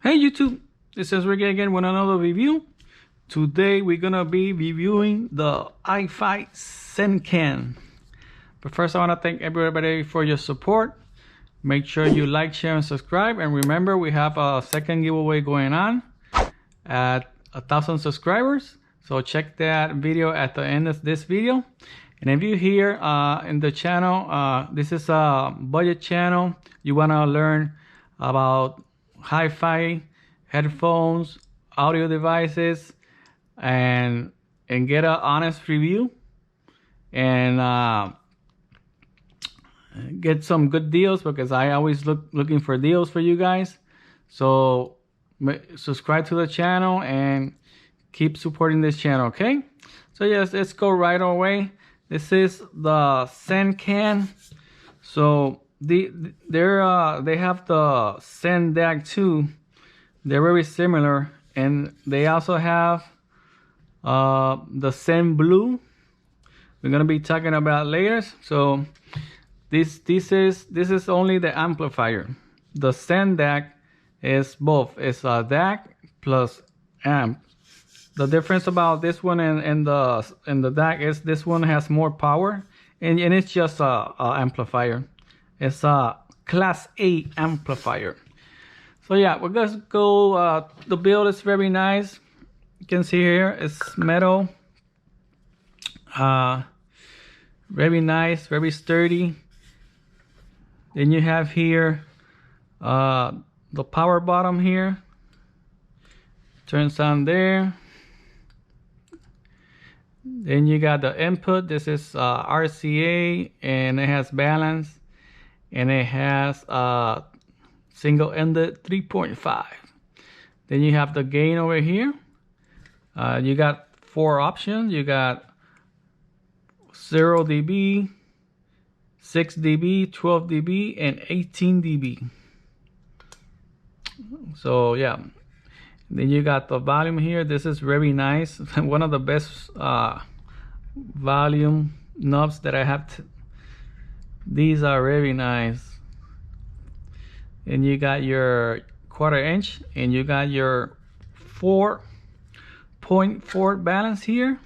Hey YouTube, this is Ricky again with another review. Today we're gonna be reviewing the iFi ZEN CAN. But first I wanna thank everybody for your support. Make sure you like, share, and subscribe. And remember, we have a second giveaway going on at 1,000 subscribers. So check that video at the end of this video. And if you're here in the channel, this is a budget channel. You wanna learn about hi-fi headphones, audio devices, and get an honest review and get some good deals, because I always looking for deals for you guys. So subscribe to the channel and keep supporting this channel, okay? So yes, let's go right away. This is the ZEN CAN. So they have the ZEN DAC 2. They're very similar, and they also have the ZEN Blue. We're gonna be talking about later. So this is only the amplifier. The ZEN DAC is both. It's a DAC plus amp. The difference about this one and the DAC is this one has more power, and it's just a amplifier. It's a class A amplifier. So yeah, we're gonna go. The build is very nice. You can see here it's metal. Very nice, very sturdy. Then you have here the power bottom here. Turns on there. Then you got the input. This is RCA, and it has balance, and it has single-ended 3.5. Then you have the gain over here. You got 4 options. You got 0 dB, 6 dB, 12 dB, and 18 dB. So yeah. Then you got the volume here. This is very nice. One of the best volume knobs that I have. These are very nice. And you got your 1/4 inch, and you got your 4.4 balance here.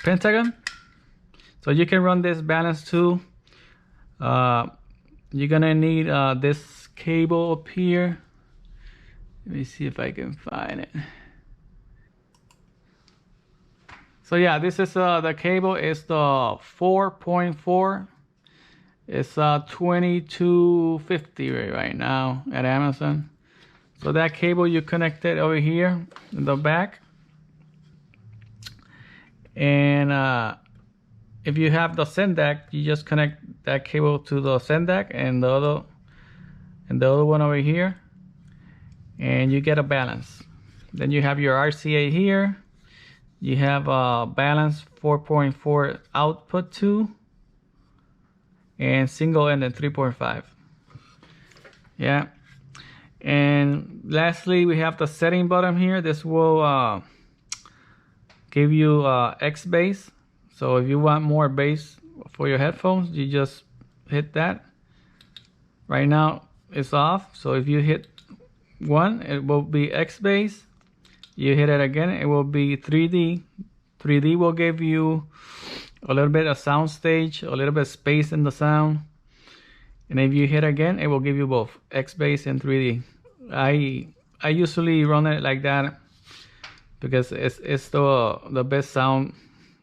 Pentagon. So you can run this balance too. You're gonna need this cable up here. Let me see if I can find it. So yeah, this is the cable is the 4.4. It's $22.50 right now at Amazon. So that cable you connect it over here in the back. And if you have the ZEN DAC, you just connect that cable to the ZEN DAC and the other one over here, and you get a balance. Then you have your RCA here. You have a balance 4.4 output 2, and single-ended 3.5. Yeah. And lastly, we have the setting button here. This will give you X bass. So if you want more bass for your headphones, you just hit that. Right now it's off, so if you hit 1, it will be X bass. You hit it again, it will be 3D. 3D will give you a little bit of sound stage, a little bit of space in the sound. And if you hit again, it will give you both X bass and 3D. I usually run it like that because it's the best sound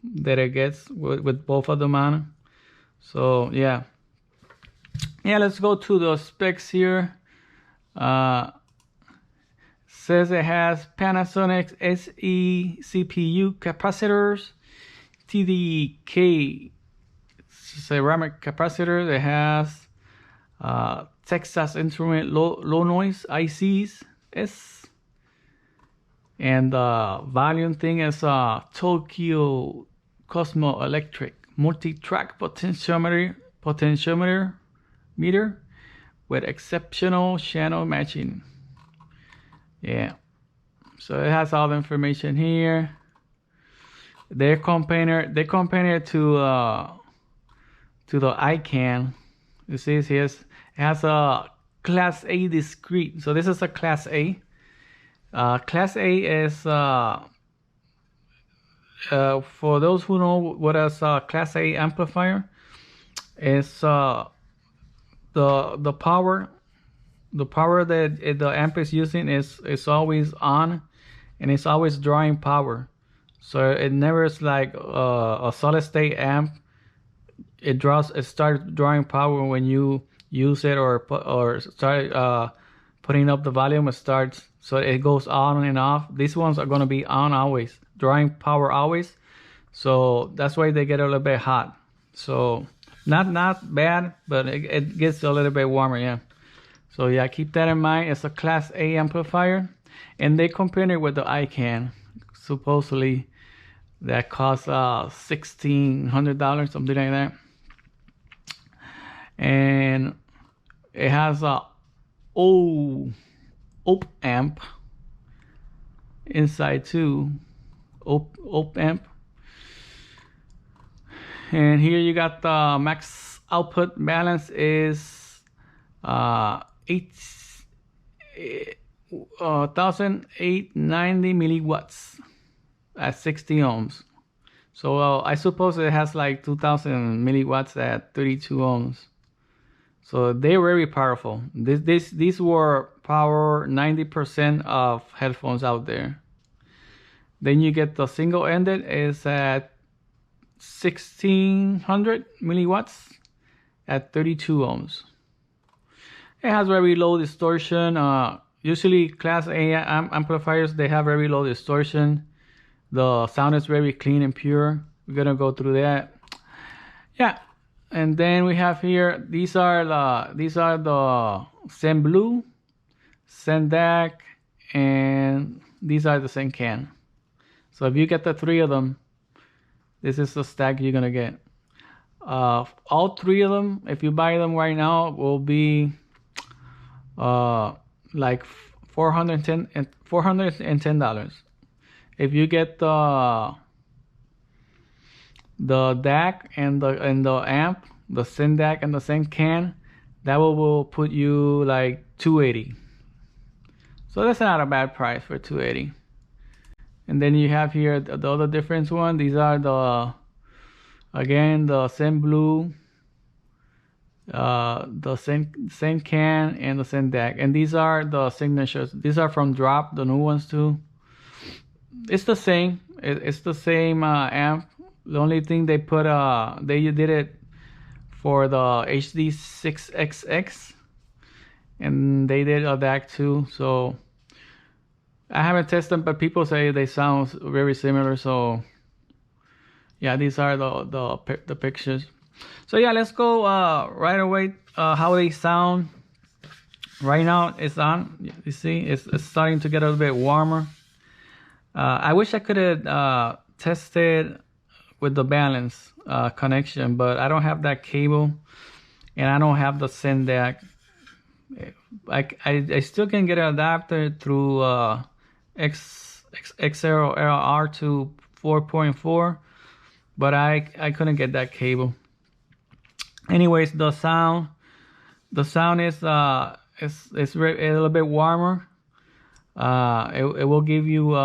that it gets with both of them on. So yeah, let's go to the specs here. Says it has Panasonic SE CPU capacitors, TDK ceramic capacitor. It has Texas Instrument low noise ICs, and the volume thing is Tokyo Cosmo Electric multi-track potentiometer meter with exceptional channel matching. Yeah, so it has all the information here. They compare it to the iCan. You see, it has a Class A discrete. So this is a Class A. Class A is for those who know what is a Class A amplifier, is the power that the amp is using is always on, and it's always drawing power. So it never is like a solid state amp. It starts drawing power when you use it or start putting up the volume. It starts, so it goes on and off. These ones are going to be on always, drawing power always. So that's why they get a little bit hot. So not bad, but it gets a little bit warmer. Yeah. So yeah, keep that in mind. It's a Class A amplifier, and they compare it with the iCan. Supposedly that costs $1,600, something like that. And it has a op amp inside too. Op amp. And here you got the max output balance is 1890 milliwatts at 60 ohms. So I suppose it has like 2000 milliwatts at 32 ohms. So they're very powerful. These were power 90% of headphones out there. Then you get the single-ended is at 1600 milliwatts at 32 ohms. It has very low distortion. Usually Class A amplifiers, they have very low distortion. The sound is very clean and pure. We're gonna go through that. Yeah, and then we have here, these are the ZEN Blue, ZEN DAC, and these are the ZEN CAN. So if you get the three of them, this is the stack you're gonna get. All three of them, if you buy them right now, will be like $410. If you get the DAC and the amp, the ZEN DAC and the ZEN CAN, that will put you like $280. So that's not a bad price for $280. And then you have here the other difference one. These are the ZEN Blue, the ZEN CAN, and the ZEN DAC. And these are the signatures. These are from Drop, the new ones too. It's the same. It's the same amp. The only thing they put they did it for the HD6XX, and they did a DAC too. So I haven't tested them, but people say they sound very similar. So yeah, these are the pictures. So yeah, let's go right away how they sound. Right now it's on. You see, it's starting to get a little bit warmer. I wish I could have tested with the balance connection, but I don't have that cable, and I don't have the ZEN DAC. I still can get an adapter through XLR to 4.4, but I couldn't get that cable. Anyways, the sound is a little bit warmer. It will give you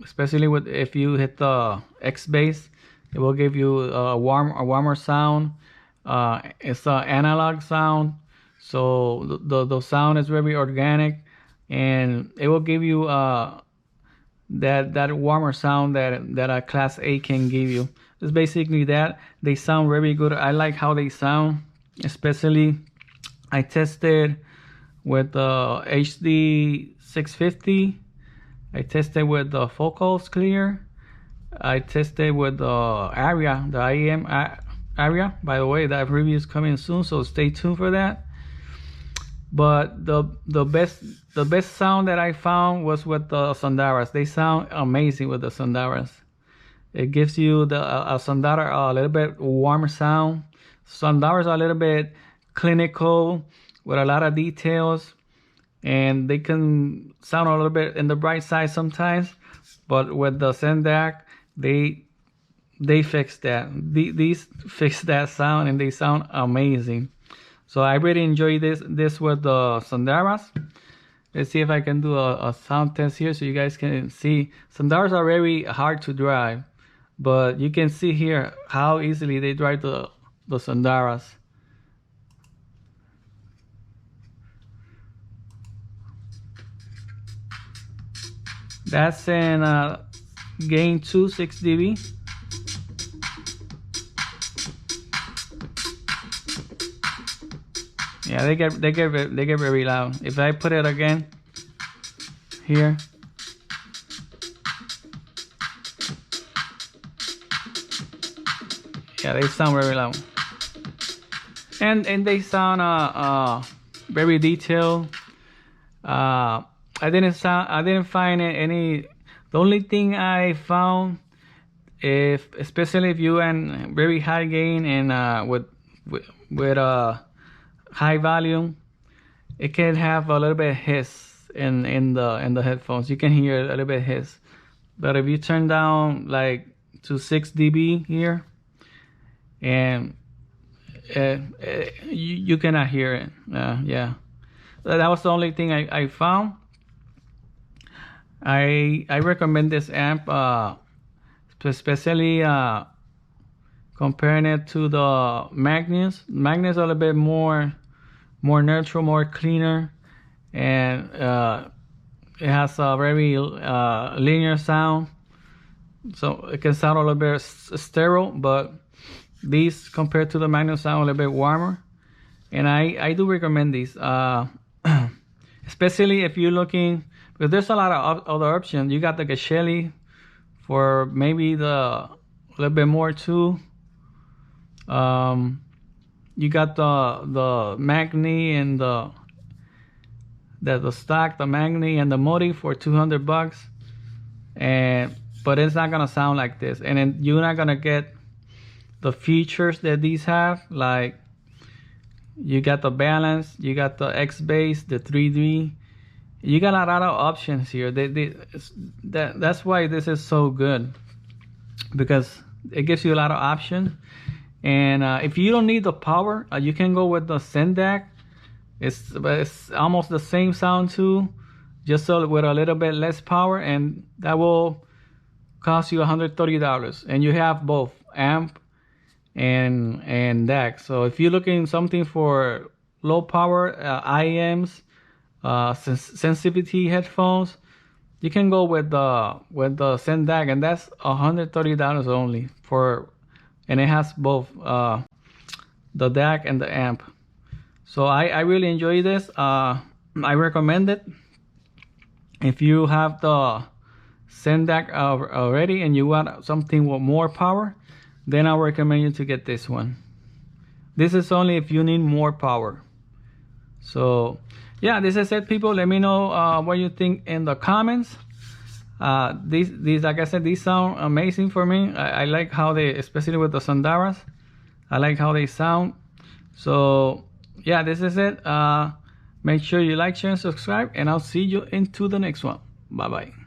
especially if you hit the X bass, it will give you a warmer sound. It's an analog sound, so the sound is very organic, and it will give you that warmer sound that a Class A can give you. It's basically that. They sound very good. I like how they sound, especially I tested with the HD650. I tested with the Focals Clear. I tested with the Aria, the IEM Aria. By the way, that review is coming soon, so stay tuned for that. But the best sound that I found was with the Sondaras. They sound amazing with the Sondaras. It gives you a Sondara a little bit warmer sound. Sondaras are a little bit clinical with a lot of details, and they can sound a little bit in the bright side sometimes. But with the ZEN DAC, they fixed that. These fixed that sound, and they sound amazing. So I really enjoy this with the Sandaras. Let's see if I can do a sound test here so you guys can see. Sandaras are very hard to drive, but you can see here how easily they drive the Sandaras. That's in gain 2 6 dB. Yeah, they get very loud. If I put it again here, yeah, they sound very loud, and they sound very detailed. I didn't find any. The only thing I found, especially if you and very high gain and with high volume, it can have a little bit of hiss in the headphones. You can hear a little bit of hiss, but if you turn down like to 6 dB here, and you cannot hear it. Yeah, that was the only thing I found. I recommend this amp, especially comparing it to the Magnus. Magnus are a little bit more neutral, more cleaner, and it has a very linear sound, so it can sound a little bit sterile, but these compared to the Magnus sound a little bit warmer, and I do recommend these, especially if you're looking, because there's a lot of other options. You got the Gashelli for maybe a little bit more too. You got the Magni and the stock, the Magni and the Modi for $200, but it's not gonna sound like this, and then you're not gonna get the features that these have. Like you got the balance, you got the X bass, the 3D. You got a lot of options here. That's why this is so good, because it gives you a lot of options. And if you don't need the power, you can go with the ZEN DAC. It's almost the same sound too, just so with a little bit less power, and that will cost you $130. And you have both amp and DAC. So if you're looking something for low power IEMs, sensitivity headphones, you can go with the ZEN DAC, and that's $130 only for. And it has both the DAC and the amp. So I really enjoy this. I recommend it. If you have the ZEN DAC already and you want something with more power, then I recommend you to get this one. This is only if you need more power. So yeah, this is it, people. Let me know what you think in the comments. These like I said, these sound amazing for me. I like how they, especially with the Sandaras, I like how they sound. So yeah, this is it. Make sure you like, share, and subscribe, and I'll see you into the next one. Bye bye.